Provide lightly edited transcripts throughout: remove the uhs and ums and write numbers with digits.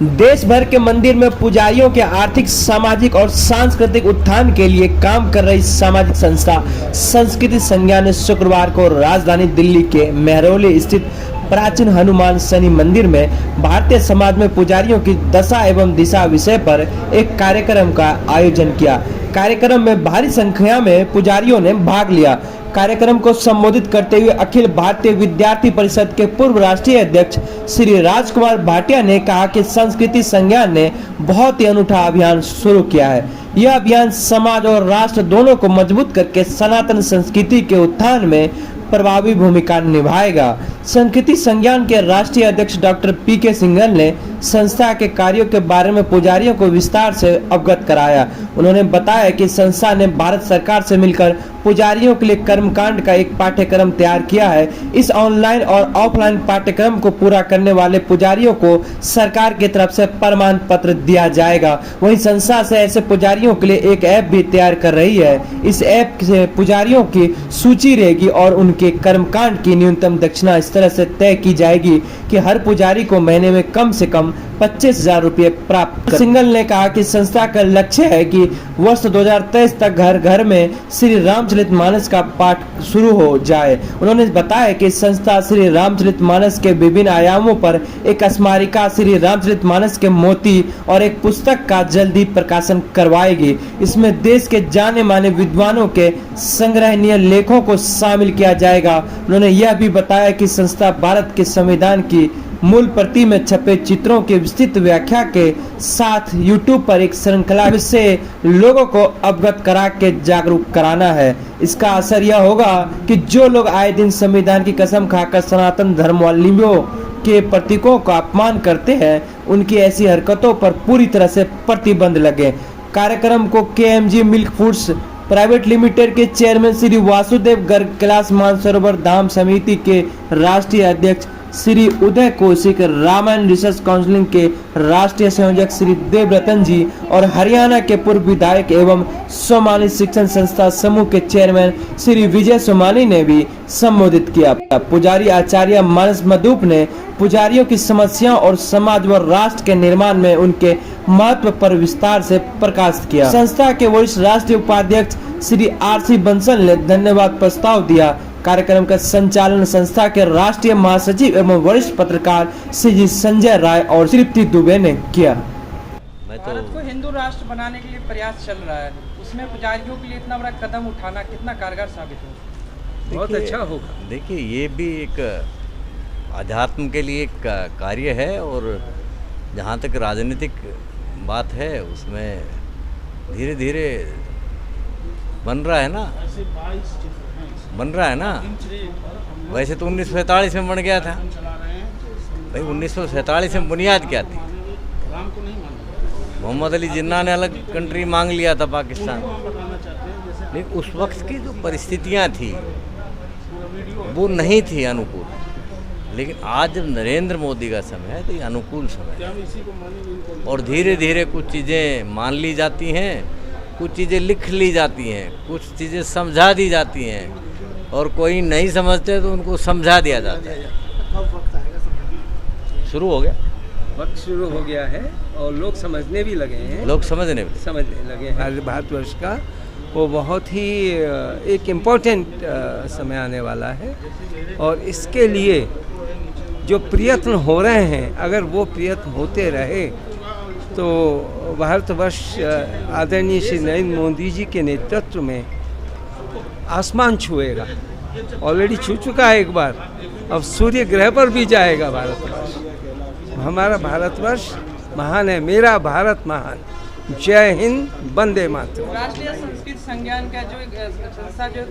देश भर के मंदिर में पुजारियों के आर्थिक, सामाजिक और सांस्कृतिक उत्थान के लिए काम कर रही सामाजिक संस्था संस्कृति संज्ञा ने शुक्रवार को राजधानी दिल्ली के मेहरौली स्थित प्राचीन हनुमान शनि मंदिर में भारतीय समाज में पुजारियों की दशा एवं दिशा विषय पर एक कार्यक्रम का आयोजन किया। कार्यक्रम में भारी संख्या में पुजारियों ने भाग लिया। कार्यक्रम को संबोधित करते हुए अखिल भारतीय विद्यार्थी परिषद के पूर्व राष्ट्रीय अध्यक्ष श्री राजकुमार भाटिया ने कहा कि संस्कृति संज्ञान ने बहुत ही अनूठा अभियान शुरू किया है। यह अभियान समाज और राष्ट्र दोनों को मजबूत करके सनातन संस्कृति के उत्थान में प्रभावी भूमिका निभाएगा। संस्कृति संज्ञान के राष्ट्रीय अध्यक्ष डॉक्टर पीके सिंघल ने संस्था के कार्यों के बारे में पुजारियों को विस्तार से अवगत कराया। उन्होंने बताया कि संस्था ने भारत सरकार से मिलकर पुजारियों के लिए कर्मकांड का एक पाठ्यक्रम तैयार किया है। इस ऑनलाइन और ऑफलाइन पाठ्यक्रम को पूरा करने वाले पुजारियों को सरकार की तरफ से प्रमाण पत्र दिया जाएगा। वहीं संस्था से ऐसे पुजारियों के लिए एक ऐप भी तैयार कर रही है। इस ऐप से पुजारियों की सूची रहेगी और उनके कर्मकांड की न्यूनतम दक्षिणा इस तरह से तय की जाएगी कि हर पुजारी को महीने में कम से कम 25,000 रुपये प्राप्त। सिंघल ने कहा कि संस्था का लक्ष्य है कि वर्ष 2023 तक घर घर में श्री रामचरितमानस का पाठ शुरू हो जाए। उन्होंने बताया कि संस्था श्री रामचरितमानस के विभिन्न आयामों पर एक स्मारिका श्री रामचरितमानस के मोती और एक पुस्तक का जल्दी प्रकाशन करवाएगी। इसमें देश के जाने माने विद्वानों के संग्रहणीय लेखों को शामिल किया जाएगा। उन्होंने यह भी बताया कि संस्था भारत के संविधान की मूल प्रति में छपे चित्रों की विस्तृत व्याख्या के साथ YouTube पर एक श्रृंखला से लोगों को अवगत करा के जागरूक कराना है। इसका असर यह होगा कि जो लोग आए दिन संविधान की कसम खाकर सनातन धर्मावलंबियों के प्रतीकों का अपमान करते हैं, उनकी ऐसी हरकतों पर पूरी तरह से प्रतिबंध लगे। कार्यक्रम को KMG milk foods private limited के चेयरमैन श्री वासुदेव गर्ग, कैलाश मानसरोवर धाम समिति के राष्ट्रीय अध्यक्ष श्री उदय कौशिक, रामायण रिसर्च काउंसिल के राष्ट्रीय संयोजक श्री देवरतन जी और हरियाणा के पूर्व विधायक एवं सोमानी शिक्षण संस्था समूह के चेयरमैन श्री विजय सोमानी ने भी संबोधित किया। पुजारी आचार्य मानस मधुप ने पुजारियों की समस्याओं और समाज व राष्ट्र के निर्माण में उनके महत्व पर विस्तार से प्रकाश किया। संस्था के वरिष्ठ राष्ट्रीय उपाध्यक्ष श्री RC बंसल ने धन्यवाद प्रस्ताव दिया। कार्यक्रम का संचालन संस्था के राष्ट्रीय महासचिव एवं वरिष्ठ पत्रकार श्री संजय राय और तृप्ति दुबे ने किया। भारत को हिंदू राष्ट्र बनाने के लिए प्रयास चल रहा है, उसमें पुजारियों के लिए इतना बड़ा कदम उठाना कितना कारगर साबित होगा? बहुत अच्छा होगा। देखिए, ये भी एक अध्यात्म के लिए एक कार्य है और जहाँ तक राजनीतिक बात है उसमें धीरे धीरे बन रहा है ना, वैसे तो 1947 में बन गया था भाई। 1947 में बुनियाद क्या थी? मोहम्मद अली जिन्ना ने अलग कंट्री मांग लिया था पाकिस्तान, लेकिन उस वक्त की जो परिस्थितियां थी वो नहीं थी अनुकूल। लेकिन आज जब नरेंद्र मोदी का समय है तो ये अनुकूल समय है और धीरे धीरे कुछ चीज़ें मान ली जाती हैं, कुछ चीज़ें लिख ली जाती हैं, कुछ चीज़ें समझा दी जाती हैं और कोई नहीं समझते तो उनको समझा दिया जाता है। शुरू हो गया, वक्त शुरू हो गया है और लोग समझने भी लगे हैं। लोग समझने लगे हैं। भारतवर्ष का वो बहुत ही एक इम्पोर्टेंट समय आने वाला है और इसके लिए जो प्रयत्न हो रहे हैं, अगर वो प्रयत्न होते रहे तो भारतवर्ष आदरणीय श्री नरेंद्र मोदी जी के नेतृत्व में आसमान छुएगा। ऑलरेडी छू चुका है एक बार, अब सूर्य ग्रह पर भी जाएगा भारतवर्ष। हमारा भारतवर्ष महान है, मेरा भारत महान। जय हिंद, वंदे मातरम। राष्ट्रीय संस्कृत संज्ञान का जो संस्था जो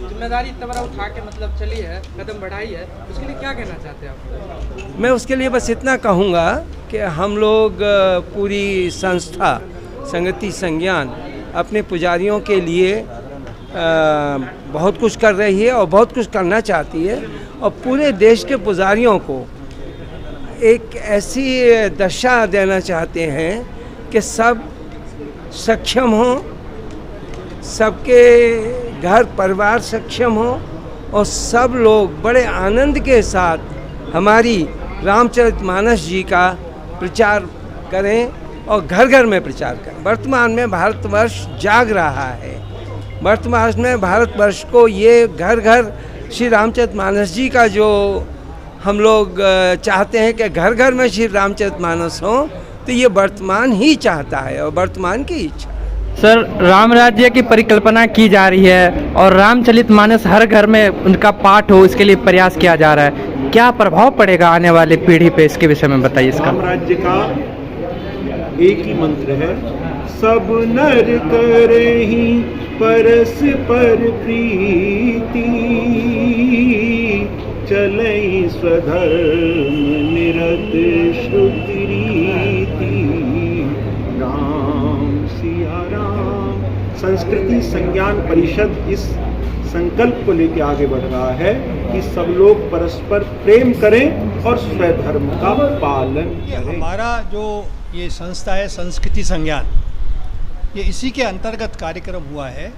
जिम्मेदारी तबरा उठा के मतलब चली है, कदम बढ़ाई है, उसके लिए क्या कहना चाहते हैं आप? मैं उसके लिए बस इतना कहूँगा कि हम लोग पूरी संस्था संस्कृति संज्ञान अपने पुजारियों के लिए बहुत कुछ कर रही है और बहुत कुछ करना चाहती है और पूरे देश के पुजारियों को एक ऐसी दशा देना चाहते हैं कि सब सक्षम हों, सबके घर परिवार सक्षम हों और सब लोग बड़े आनंद के साथ हमारी रामचरितमानस जी का प्रचार करें और घर घर में प्रचार करें। वर्तमान में भारतवर्ष जाग रहा है। वर्तमान में भारतवर्ष को ये घर घर श्री रामचरितमानस जी का जो हम लोग चाहते हैं कि घर घर में श्री रामचरितमानस हो, तो ये वर्तमान ही चाहता है और वर्तमान की इच्छा। सर, राम राज्य की परिकल्पना की जा रही है और रामचरितमानस हर घर में उनका पाठ हो, इसके लिए प्रयास किया जा रहा है। क्या प्रभाव पड़ेगा आने वाले पीढ़ी पे, इसके विषय में बताइए। इसका राम राज्य का एक ही मंत्र है, सब नर करहि परस्पर प्रीति, चलई स्वधर्म निरत श्रुति रीति, राम सिया राम। संस्कृति संज्ञान परिषद इस संकल्प को लेकर आगे बढ़ रहा है कि सब लोग परस्पर प्रेम करें और स्वधर्म का पालन करें। हमारा जो ये संस्था है संस्कृति संज्ञान, ये इसी के अंतर्गत कार्यक्रम हुआ है।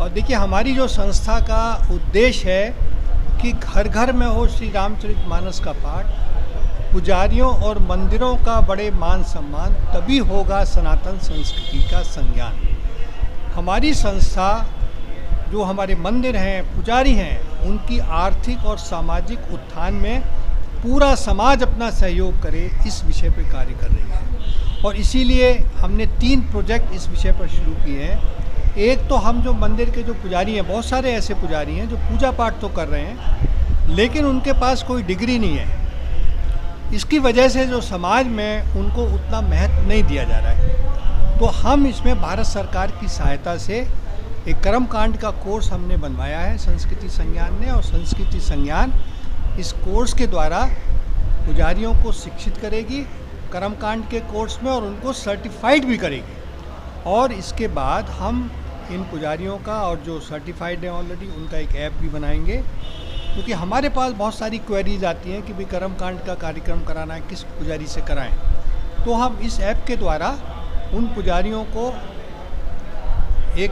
और देखिए, हमारी जो संस्था का उद्देश्य है कि घर घर में हो श्री रामचरितमानस का पाठ, पुजारियों और मंदिरों का बड़े मान सम्मान, तभी होगा सनातन संस्कृति का संज्ञान। हमारी संस्था, जो हमारे मंदिर हैं, पुजारी हैं, उनकी आर्थिक और सामाजिक उत्थान में पूरा समाज अपना सहयोग करे, इस विषय पर कार्य कर रही है। और इसीलिए हमने 3 प्रोजेक्ट इस विषय पर शुरू किए हैं। एक तो हम जो मंदिर के जो पुजारी हैं, बहुत सारे ऐसे पुजारी हैं जो पूजा पाठ तो कर रहे हैं लेकिन उनके पास कोई डिग्री नहीं है। इसकी वजह से जो समाज में उनको उतना महत्व नहीं दिया जा रहा है। तो हम इसमें भारत सरकार की सहायता से एक कर्मकांड का कोर्स हमने बनवाया है संस्कृति संज्ञान ने, और संस्कृति संज्ञान इस कोर्स के द्वारा पुजारियों को शिक्षित करेगी कर्मकांड के कोर्स में, और उनको सर्टिफाइड भी करेगी। और इसके बाद हम इन पुजारियों का, और जो सर्टिफाइड हैं ऑलरेडी, उनका एक ऐप भी बनाएंगे। क्योंकि हमारे पास बहुत सारी क्वेरीज आती हैं कि भाई कर्मकांड का कार्यक्रम कराना है, किस पुजारी से कराएं। तो हम इस ऐप के द्वारा उन पुजारियों को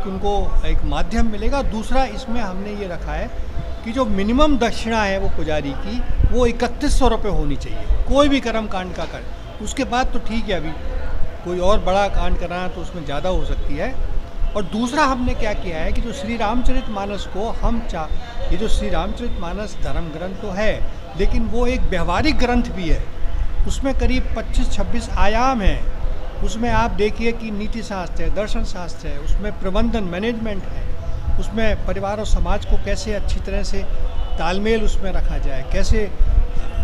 उनको एक माध्यम मिलेगा। दूसरा, इसमें हमने ये रखा है कि जो मिनिमम दक्षिणा है वो पुजारी की, वो 3100 रुपये होनी चाहिए, कोई भी कर्मकांड का कर। उसके बाद तो ठीक है, अभी कोई और बड़ा कांड कराना तो उसमें ज़्यादा हो सकती है। और दूसरा हमने क्या किया है कि जो श्री रामचरितमानस को ये जो श्री रामचरितमानस धर्म ग्रंथ तो है, लेकिन वो एक व्यवहारिक ग्रंथ भी है। उसमें करीब 25-26 आयाम हैं। उसमें आप देखिए कि नीति शास्त्र है, दर्शन शास्त्र है, उसमें प्रबंधन मैनेजमेंट है, उसमें परिवार और समाज को कैसे अच्छी तरह से तालमेल उसमें रखा जाए, कैसे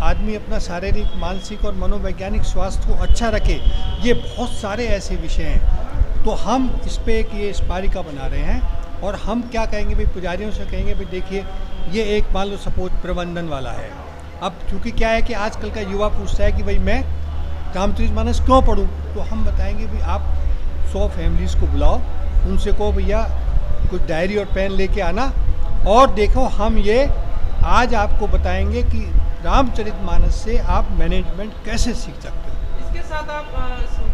आदमी अपना शारीरिक, मानसिक और मनोवैज्ञानिक स्वास्थ्य को अच्छा रखे। ये बहुत सारे ऐसे विषय हैं। तो हम इस पे एक ये स्मारिका बना रहे हैं। और हम क्या कहेंगे भाई, पुजारियों से कहेंगे भाई देखिए, ये एक मान लो सपोज प्रबंधन वाला है। अब क्योंकि क्या है कि आजकल का युवा पूछता है कि भाई मैं रामचरितमानस क्यों पढ़ूँ, तो हम बताएंगे भाई आप 100 फैमिलीज़ को बुलाओ, उनसे कहो भैया कुछ डायरी और पेन लेके आना, और देखो हम ये आज आपको बताएंगे कि रामचरितमानस से आप मैनेजमेंट कैसे सीख सकते हो। इसके साथ आप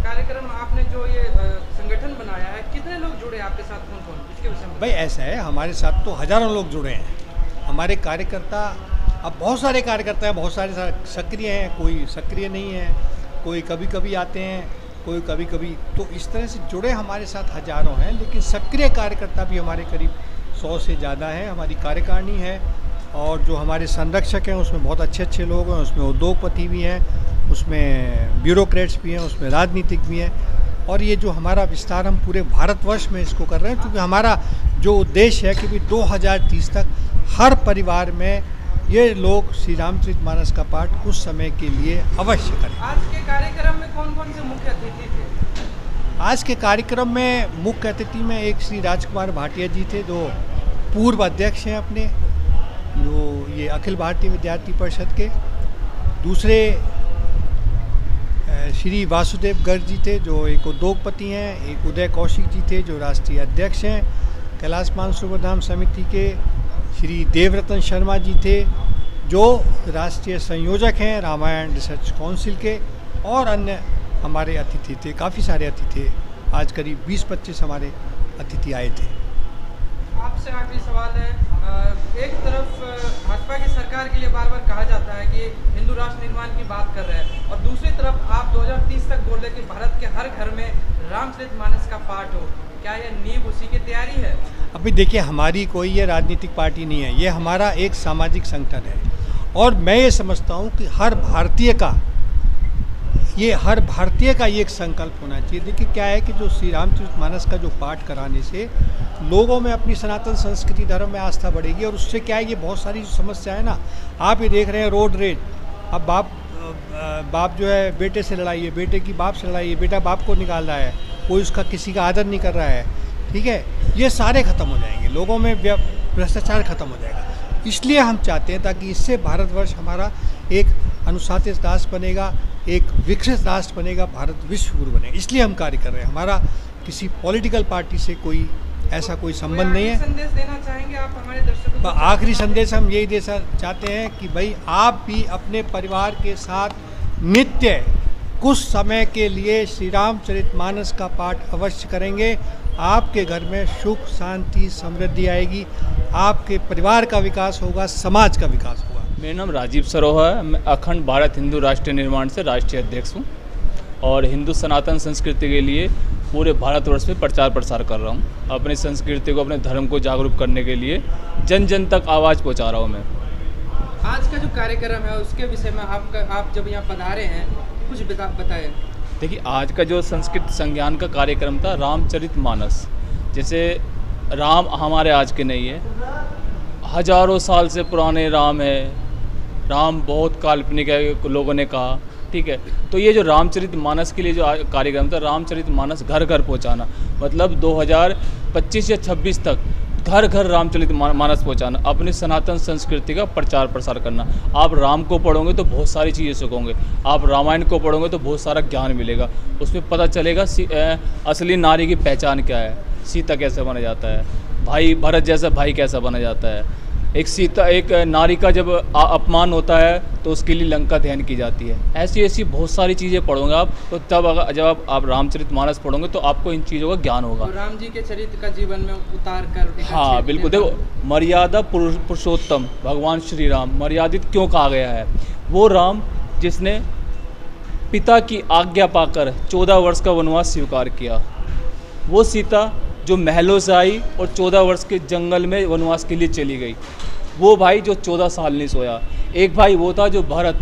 कार्यक्रम, आपने जो ये संगठन बनाया है, कितने लोग जुड़े आपके साथ, कौन कौन, इसके विषय में? भाई ऐसा है, हमारे साथ तो हज़ारों लोग जुड़े हैं। हमारे कार्यकर्ता, अब बहुत सारे कार्यकर्ता हैं, बहुत सारे सक्रिय हैं, कोई सक्रिय नहीं है, कोई कभी कभी आते हैं, कोई कभी कभी। तो इस तरह से जुड़े हमारे साथ हज़ारों हैं, लेकिन सक्रिय कार्यकर्ता भी हमारे करीब 100 से ज़्यादा हैं। हमारी कार्यकारिणी है, और जो हमारे संरक्षक हैं उसमें बहुत अच्छे अच्छे लोग हैं, उसमें उद्योगपति भी हैं, उसमें ब्यूरोक्रेट्स भी हैं, उसमें राजनीतिक भी हैं। और ये जो हमारा विस्तार हम पूरे भारतवर्ष में इसको कर रहे हैं, क्योंकि हमारा जो उद्देश्य है कि भाई 2030 तक हर परिवार में ये लोग श्री रामचरितमानस का पाठ उस समय के लिए अवश्य करें। आज के कार्यक्रम में कौन कौन से मुख्य अतिथि थे? आज के कार्यक्रम में मुख्य अतिथि में एक श्री राजकुमार भाटिया जी थे, जो पूर्व अध्यक्ष हैं अपने, जो ये अखिल भारतीय विद्यार्थी परिषद के। दूसरे श्री वासुदेव गर्ग जी थे, जो एक उद्योगपति हैं। एक उदय कौशिक जी थे, जो राष्ट्रीय अध्यक्ष हैं। कैलाश मानसरोवर धाम समिति के श्री देवरतन शर्मा जी थे, जो राष्ट्रीय संयोजक हैं रामायण रिसर्च काउंसिल के। और अन्य हमारे अतिथि थे, काफ़ी सारे अतिथि थे। आज करीब 20-25 हमारे अतिथि आए थे। आपसे आखिरी सवाल है, एक तरफ भाजपा की सरकार के लिए बार बार कहा जाता है कि हिंदू राष्ट्र निर्माण की बात कर रहे हैं, और दूसरी तरफ आप 2030 तक बोल रहे कि भारत के हर घर में रामचरितमानस का पाठ हो। क्या यह नींव उसी की तैयारी है? अभी देखिए, हमारी कोई ये राजनीतिक पार्टी नहीं है, ये हमारा एक सामाजिक संगठन है। और मैं ये समझता हूँ कि हर भारतीय का ये एक संकल्प होना चाहिए। देखिए क्या है कि जो श्री रामचरितमानस का जो पाठ कराने से लोगों में अपनी सनातन संस्कृति धर्म में आस्था बढ़ेगी, और उससे क्या है, ये बहुत सारी समस्या है ना, आप ये देख रहे हैं रोड रेज। अब बाप जो है बेटे से लड़ाई है, बेटे की बाप से लड़ाई है, बेटा बाप को निकाल रहा है, कोई उसका किसी का आदर नहीं कर रहा है, ठीक है, ये सारे ख़त्म हो जाएंगे, लोगों में भ्रष्टाचार खत्म हो जाएगा। इसलिए हम चाहते हैं ताकि इससे भारतवर्ष हमारा एक अनुशासित राष्ट्र बनेगा, एक विकसित राष्ट्र बनेगा, भारत विश्व गुरु बनेगा। इसलिए हम कार्य कर रहे हैं। हमारा किसी पॉलिटिकल पार्टी से ऐसा कोई संबंध नहीं है। संदेश देना चाहेंगे आप हमारे दर्शकों को? आखिरी संदेश हम यही दे चाहते हैं कि भाई आप भी अपने परिवार के साथ नित्य कुछ समय के लिए श्री रामचरितमानस का पाठ अवश्य करेंगे। आपके घर में सुख शांति समृद्धि आएगी, आपके परिवार का विकास होगा, समाज का विकास होगा। मेरा नाम राजीव सरोहा है। मैं अखंड भारत हिंदू राष्ट्रीय निर्माण से राष्ट्रीय अध्यक्ष हूँ और हिंदू सनातन संस्कृति के लिए पूरे भारतवर्ष में प्रचार प्रसार कर रहा हूँ। अपनी संस्कृति को, अपने धर्म को जागरूक करने के लिए जन जन तक आवाज़ पहुँचा रहा हूँ मैं। आज का जो कार्यक्रम है उसके विषय में आप जब यहाँ पधारे हैं कुछ बताएं। देखिए, आज का जो संस्कृत संज्ञान का कार्यक्रम था रामचरितमानस, जैसे राम हमारे आज के नहीं है, हजारों साल से पुराने राम है। राम बहुत काल्पनिक है लोगों ने कहा, ठीक है। तो ये जो रामचरितमानस के लिए जो कार्यक्रम था, रामचरितमानस घर घर पहुंचाना, मतलब 2025 या 26 तक घर घर रामचरितमानस पहुंचाना, अपनी सनातन संस्कृति का प्रचार प्रसार करना। आप राम को पढ़ोगे तो बहुत सारी चीज़ें सीखोगे, आप रामायण को पढ़ोगे तो बहुत सारा ज्ञान मिलेगा। उसमें पता चलेगा असली नारी की पहचान क्या है, सीता कैसे बना जाता है, भाई भरत जैसा भाई कैसा बना जाता है, एक नारी का जब अपमान होता है तो उसके लिए लंका दहन की जाती है। ऐसी बहुत सारी चीज़ें पढ़ोगे आप, तो तब जब आप रामचरितमानस पढ़ोगे तो आपको इन चीज़ों का ज्ञान होगा। तो राम जी के चरित्र का जीवन में उतार कर हाँ बिल्कुल। देखो, मर्यादा पुरुषोत्तम भगवान श्री राम मर्यादित क्यों कहा गया है? वो राम जिसने पिता की आज्ञा पाकर 14 वर्ष का वनवास स्वीकार किया, वो सीता जो महलों से आई और 14 वर्ष के जंगल में वनवास के लिए चली गई, वो भाई जो 14 साल नहीं सोया। एक भाई वो था जो भरत,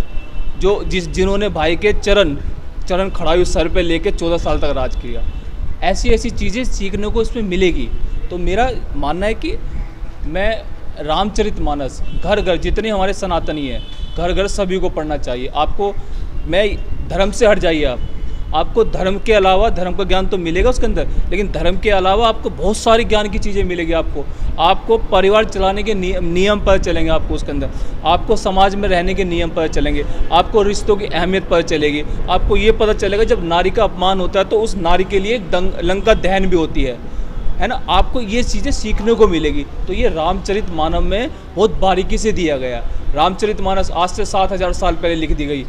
जिन्होंने भाई के चरण खड़ायु सर पे लेके 14 साल तक राज किया। ऐसी चीज़ें सीखने को इसमें मिलेगी। तो मेरा मानना है कि मैं रामचरितमानस घर घर, जितने हमारे सनातनी हैं, घर घर सभी को पढ़ना चाहिए। आपको, मैं धर्म से हट जाइए, आपको धर्म के अलावा, धर्म का ज्ञान तो मिलेगा उसके अंदर, लेकिन धर्म के अलावा आपको बहुत सारी ज्ञान की चीज़ें मिलेगी। आपको परिवार चलाने के नियम पता चलेंगे, आपको उसके अंदर आपको समाज में रहने के नियम पता चलेंगे, आपको रिश्तों की अहमियत पता चलेगी। आपको ये पता चलेगा जब नारी का अपमान होता है तो उस नारी के लिए लंका दहन भी होती है ना। आपको ये चीज़ें सीखने को मिलेगी। तो ये रामचरितमानस में बहुत बारीकी से दिया गया। रामचरितमानस आज से 7000 साल पहले लिख दी गई।